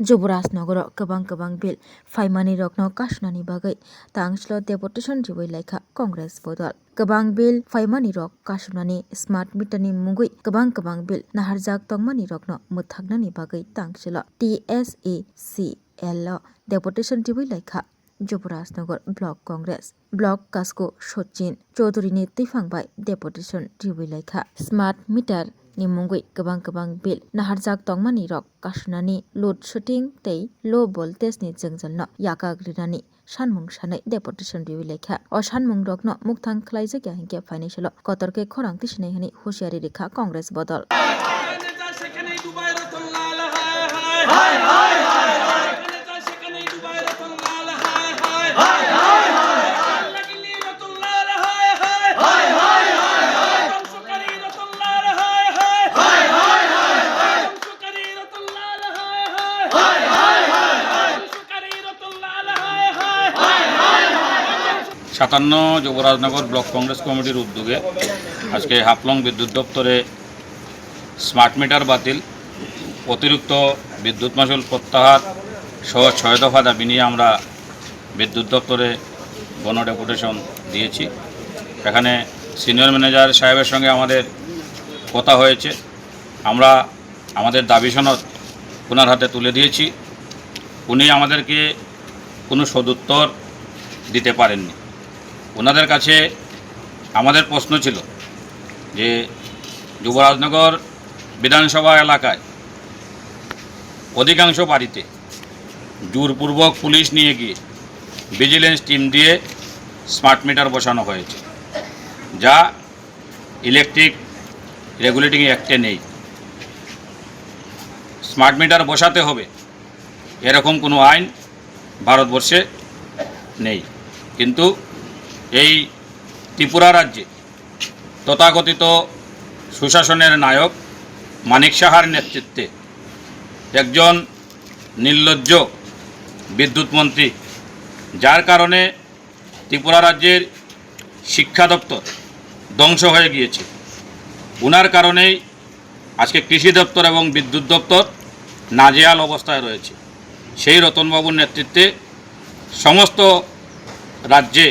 যুবরাজনগর गोबां गोबां बिल फाइमानि रकनो काशनानि बागै तांस्लो डेपुटेशन जिबै लाइखा कांग्रेस बदल गोबां बिल फाइमानि रक काशनानि स्मार्ट मिटारनि मुंगै गोबां बिल नाहारजाक तंमानि रकनो मुथागनानि बागै तांस्लो TSECL डेपुटेशन जिबै लाइखा যুবরাজনগর ব্লক কংগ্রেস ব্লক কাসকো সচিন চৌধুরীনি তৈফাंबाय डेपुटेशन जिबै लाइखा स्मार्ट मिटार ni mungui गोबां बिल नाहारजाक tongmani rok kashnani load shooting tei low voltage ni jengjalno yakagrinani sanmung sanai deputation riwi lekha o sanmung rokno mukthang khlaijak ya hingke financial kotorke khorang tisinai hani hushiyari rekha congress bodol সাতান্ন Jubarajnagar block Congress কমিটির উদ্যোগে আজকে হাফলং বিদ্যুৎ দপ্তরে smart meter বাতিল, অতিরিক্ত বিদ্যুৎ মাশুল প্রত্যাহার সহ 6 দফা দাবি নিয়ে আমরা বিদ্যুৎ দপ্তরে গণ ডেপুটেশন দিয়েছি। এখানে সিনিয়র ম্যানেজার সাহেবের সঙ্গে আমাদের কথা হয়েছে। আমরা আমাদের দাবি সনদ ওনার হাতে তুলে দিয়েছি। উনি আমাদেরকে কোনো সদুত্তর দিতে পারেননি। ওনাদের কাছে আমাদের প্রশ্ন ছিল যে যুবরাজনগর বিধানসভা এলাকায় অধিকাংশ বাড়িতে জোরপূর্বক পুলিশ নিয়ে গিয়ে ভিজিলেন্স টিম দিয়ে স্মার্ট মিটার বসানো হয়েছে, যা ইলেকট্রিক রেগুলেটিং অ্যাক্টে নেই। স্মার্ট মিটার বসাতে হবে এরকম কোনো আইন ভারতবর্ষে নেই। কিন্তু এই ত্রিপুরা রাজ্যে তথাকথিত সুশাসনের নায়ক মানিক সাহার নেতৃত্বে একজন নির্লজ্জ বিদ্যুৎ মন্ত্রী, যার কারণে ত্রিপুরা রাজ্যের শিক্ষা দপ্তর ধ্বংস হয়ে গিয়েছে, ওনার কারণেই আজকে কৃষি দপ্তর এবং বিদ্যুৎ দপ্তর নাজেহাল অবস্থায় রয়েছে। সেই রতনবাবুর নেতৃত্বে সমস্ত রাজ্যে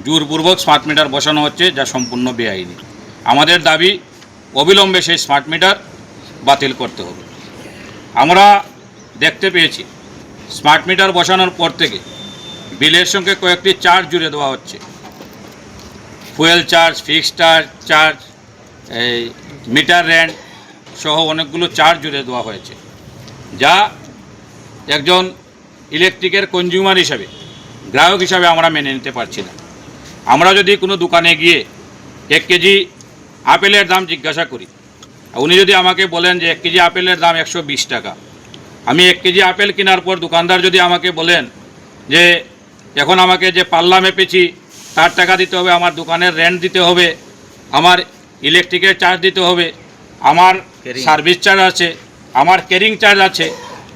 জোরপূর্বক স্মার্ট মিটার বসানো হচ্ছে, যা সম্পূর্ণ বেআইনি। আমাদের দাবি অবিলম্বে সেই স্মার্ট মিটার বাতিল করতে হবে। আমরা দেখতে পেয়েছি স্মার্ট মিটার বসানোর পর থেকে বিলের সঙ্গে কয়েকটি চার্জ জুড়ে দেওয়া হচ্ছে, ফুয়েল চার্জ, ফিক্সড চার্জ, এই মিটার রেন্ট সহ অনেকগুলো চার্জ জুড়ে দেওয়া হয়েছে, যা একজন ইলেকট্রিকের কনজিউমার হিসাবে, গ্রাহক হিসাবে আমরা মেনে নিতে পারছি না। আমরা যদি কোনো দোকানে গিয়ে 1 কেজি আপেলের দাম জিজ্ঞাসা করি, উনি যদি আমাকে বলেন যে 1 কেজি আপেলের দাম 120 টাকা, আমি 1 কেজি আপেল কেনার পর দোকানদার যদি আমাকে বলেন যে এখন আমাকে যে পাল্লা মেপেছি তার টাকা দিতে হবে, আমার দোকানের রেন্ট দিতে হবে, আমার ইলেকট্রিকের চার্জ দিতে হবে, আমার সার্ভিস চার্জ আছে, আমার ক্যারিং চার্জ আছে,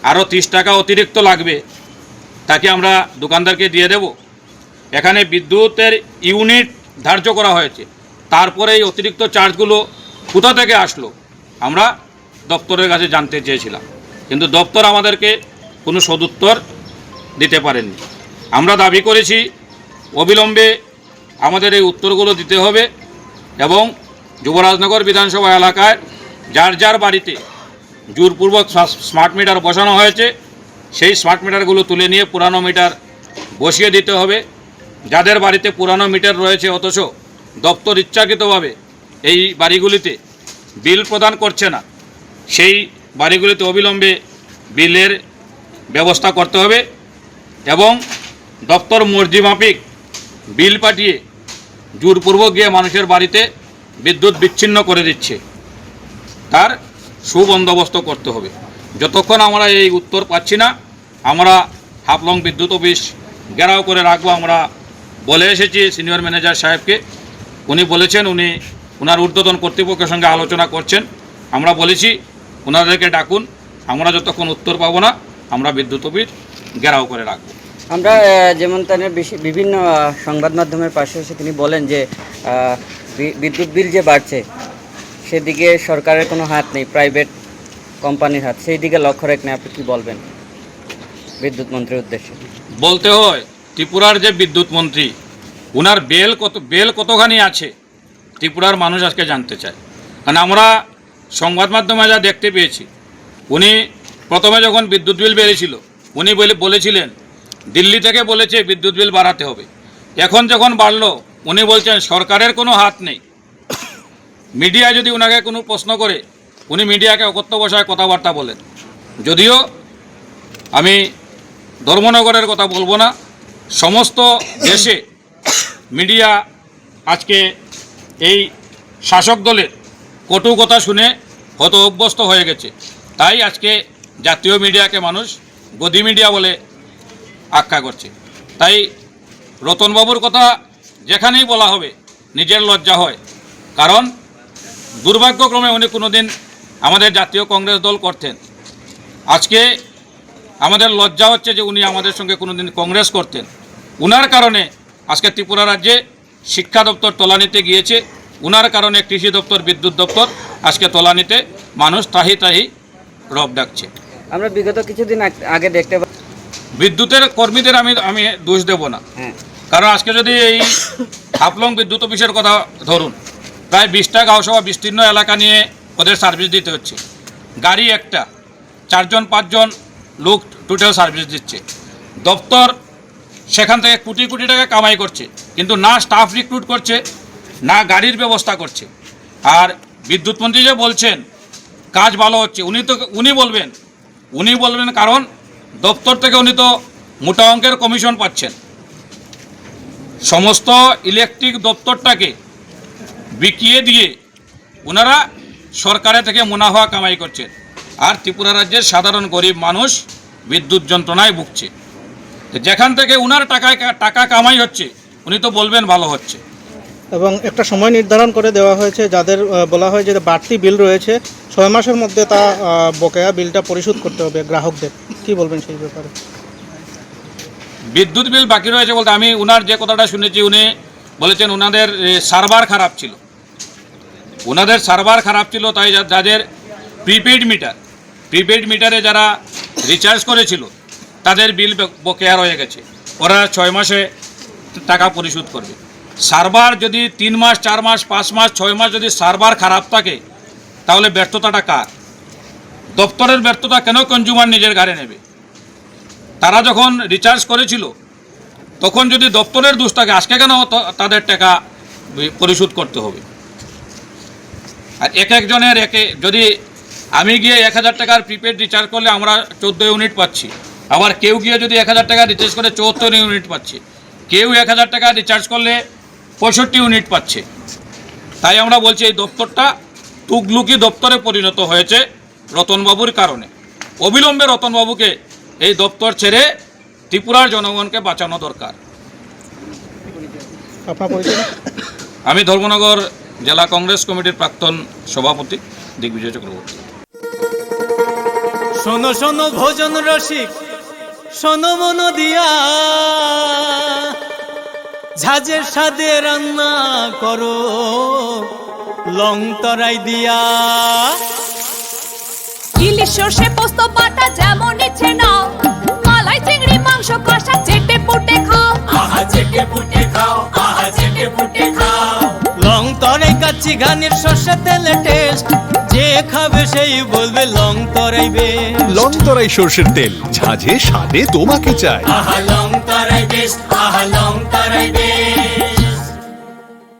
আরও 30 টাকা অতিরিক্ত লাগবে, তাকে আমরা দোকানদারকে দিয়ে দেব? এখানে বিদ্যুতের ইউনিট ধার্য করা হয়েছে, তারপরে এই অতিরিক্ত চার্জগুলো কোথা থেকে আসলো আমরা দপ্তরের কাছে জানতে চেয়েছিলাম, কিন্তু দপ্তর আমাদেরকে কোনো সদুত্তর দিতে পারেননি। আমরা দাবি করেছি অবিলম্বে আমাদের এই উত্তরগুলো দিতে হবে এবং যুবরাজনগর বিধানসভা এলাকায় যার যার বাড়িতে জোরপূর্বক স্মার্ট মিটার বসানো হয়েছে সেই স্মার্ট মিটারগুলো তুলে নিয়ে পুরানো মিটার বসিয়ে দিতে হবে। যাদের বাড়িতে পুরানো মিটার রয়েছে অথচ দপ্তর ইচ্ছাকৃতভাবে এই বাড়িগুলিতে বিল প্রদান করছে না, সেই বাড়িগুলিতে অবিলম্বে বিলের ব্যবস্থা করতে হবে এবং দপ্তর মর্জি মাফিক বিল পাঠিয়ে জোরপূর্বক গিয়ে মানুষের বাড়িতে বিদ্যুৎ বিচ্ছিন্ন করে দিচ্ছে, তার সুবন্দোবস্ত করতে হবে। যতক্ষণ আমরা এই উত্তর পাচ্ছি না আমরা হাফলং বিদ্যুৎ অফিস ঘেরাও করে রাখবো। আমরা বলে এসেছি সিনিয়র ম্যানেজার সাহেবকে, উনি বলেছেন উনি ওনার ঊর্ধ্বতন কর্তৃপক্ষের সঙ্গে আলোচনা করছেন। আমরা বলেছি ওনাদেরকে ডাকুন, আমরা যতক্ষণ উত্তর পাবো না আমরা বিদ্যুৎ অফিস ঘেরাও করে রাখবো। আমরা যেমন তার বিভিন্ন সংবাদ মাধ্যমের পাশে এসে তিনি বলেন যে বিদ্যুৎ বিল যে বাড়ছে সেদিকে সরকারের কোনো হাত নেই, প্রাইভেট কোম্পানির হাত, সেই দিকে লক্ষ্য রাখেন, আপনি কি বলবেন? বিদ্যুৎ মন্ত্রীর উদ্দেশ্যে? বলতে হয় ত্রিপুরার যে বিদ্যুৎ মন্ত্রী, ওনার বেল কতখানি আছে ত্রিপুরার মানুষ আজকে জানতে চায়। কারণ আমরা সংবাদ মাধ্যমে যা দেখতে পেয়েছি, উনি প্রথমে যখন বিদ্যুৎ বিল বেড়েছিল উনি বলেছিলেন দিল্লি থেকে বলেছে বিদ্যুৎ বিল বাড়াতে হবে। এখন যখন বাড়লো উনি বলছেন সরকারের কোনো হাত নেই। মিডিয়া যদি ওনাকে কোনো প্রশ্ন করে উনি মিডিয়াকে অকথ্য ভাষায় কথাবার্তা বলেন। যদিও আমি ধর্মনগরের কথা বলবো না, সমস্ত দেশে মিডিয়া আজকে এই শাসক দলের কটু কথা শুনে হত অভ্যস্ত হয়ে গেছে। তাই আজকে জাতীয় মিডিয়াকে মানুষ গদি মিডিয়া বলে আখ্যা করছে। তাই রতনবাবুর কথা যেখানেই বলা হবে নিজের লজ্জা হয়, কারণ দুর্ভাগ্যক্রমে উনি কোনোদিন আমাদের জাতীয় কংগ্রেস দল করতেন। আজকে আমাদের লজ্জা হচ্ছে যে উনি আমাদের সঙ্গে কোনোদিন কংগ্রেস করতেন। উনার কারণে আজকে ত্রিপুরা রাজ্যে শিক্ষা দপ্তর তলানিতে গিয়েছে, উনার কারণে কৃষি দপ্তর, বিদ্যুৎ দপ্তর আজকে তলানিতে, মানুষ তাহি তাহি রব ডাকছে। আমরা বিগত কিছুদিন আগে দেখতে বিদ্যুতের কর্মীদের আমি দোষ দেব না, কারণ আজকে যদি এই হাফলং বিদ্যুৎ অফিসের কথা ধরুন, প্রায় 20টা গাঁওসভা বিস্তীর্ণ এলাকা নিয়ে ওদের সার্ভিস দিতে হচ্ছে। গাড়ি একটা, 4জন 5জন লোক টোটাল সার্ভিস দিচ্ছে। দপ্তর সেখান থেকে কোটি কোটি টাকা কামাই করছে, কিন্তু না স্টাফ রিক্রুট করছে, না গাড়ির ব্যবস্থা করছে। আর বিদ্যুৎ মন্ত্রী যে বলছেন কাজ ভালো হচ্ছে, উনি বলবেন কারণ দপ্তর থেকে উনি তো মোটা অঙ্কের কমিশন পাচ্ছেন। সমস্ত ইলেকট্রিক দপ্তরটাকে বিকিয়ে দিয়ে ওনারা সরকারের থেকে মুনাফা কামাই করছেন, আর ত্রিপুরা রাজ্যের সাধারণ গরিব মানুষ বিদ্যুৎ যন্ত্রণায় ভুগছে। যেখান থেকে ওনার টাকা কামাই হচ্ছে উনি তো বলবেন ভালো হচ্ছে। এবং একটা সময় নির্ধারণ করে দেওয়া হয়েছে, যাদের বলা হয় যে বাড়তি বিল রয়েছে 6 মাসের মধ্যে তা বকেয়া বিলটা পরিশোধ করতে হবে গ্রাহকদের। কি বলবেন সেই ব্যাপারে? বিদ্যুৎ বিল বাকি রয়েছে বলতে আমি ওনার যে কথাটা শুনেছি, উনি বলেছেন ওনাদের সার্ভার খারাপ ছিল। ওনাদের সার্ভার খারাপ ছিল, তাই যাদের প্রিপেইড মিটারে যারা রিচার্জ করেছিল তাদের বিল বকেয়া রয়ে গেছে, ওরা 6 মাসে টাকা পরিশোধ করবে। সার্ভার যদি 3 মাস, 4 মাস, 5 মাস, 6 মাস যদি সার্ভার খারাপ থাকে, তাহলে ব্যর্থতাটা কার? দপ্তরের ব্যর্থতা কেন কনজিউমার নিজের ঘাড়ে নেবে? তারা যখন রিচার্জ করেছিল তখন যদি দপ্তরের দোষ থাকে, আজকে কেন তাদের টাকা পরিশোধ করতে হবে? আর একজনের যদি আমি গিয়ে 1000 টাকার প্রিপেড রিচার্জ করলে আমরা 14 ইউনিট পাচ্ছি, আবার কেউ গিয়ে যদি 1000 টাকা রিচার্জ করে 74 ইউনিট পাচ্ছে, কেউ 1000 টাকা রিচার্জ করলে 65 ইউনিট পাচ্ছে। তাই আমরা বলছি এই দপ্তরটা তুগলুকি দপ্তরে পরিণত হয়েছে রতনবাবুর কারণে। অবিলম্বে রতনবাবুকে এই দপ্তর ছেড়ে ত্রিপুরার জনগণকে বাঁচানো দরকার। আপনার পরিচয়? আমি ধর্মনগর জেলা কংগ্রেস কমিটির প্রাক্তন সভাপতি দিগ্বিজয় চক্রবর্তী। শোনো শোনো ভোজন রসিক, শোনো মন দিয়া, ঝাঁঝের স্বাদে রান্না করো লং তরাই দিয়া। ইলিশ সর্ষে পোস্ত বাটা যেমন ইচ্ছে নাও, মালাই চিংড়ি মাংস কষা চেটে পুটে খাও, আহা চেটে পুটে খাও, আহা চেটে পুটে খাও। লং তরাই কাচ্চি ঘানির সর্ষে তেলে টেস্ট, যে খাবে সেই বলবে লং তরাই বেশ। লং তরাই সর্ষের তেল, ঝাঁঝে স্বাদে তোমাকে চাই। আহা লং তরাই বেশ, আহা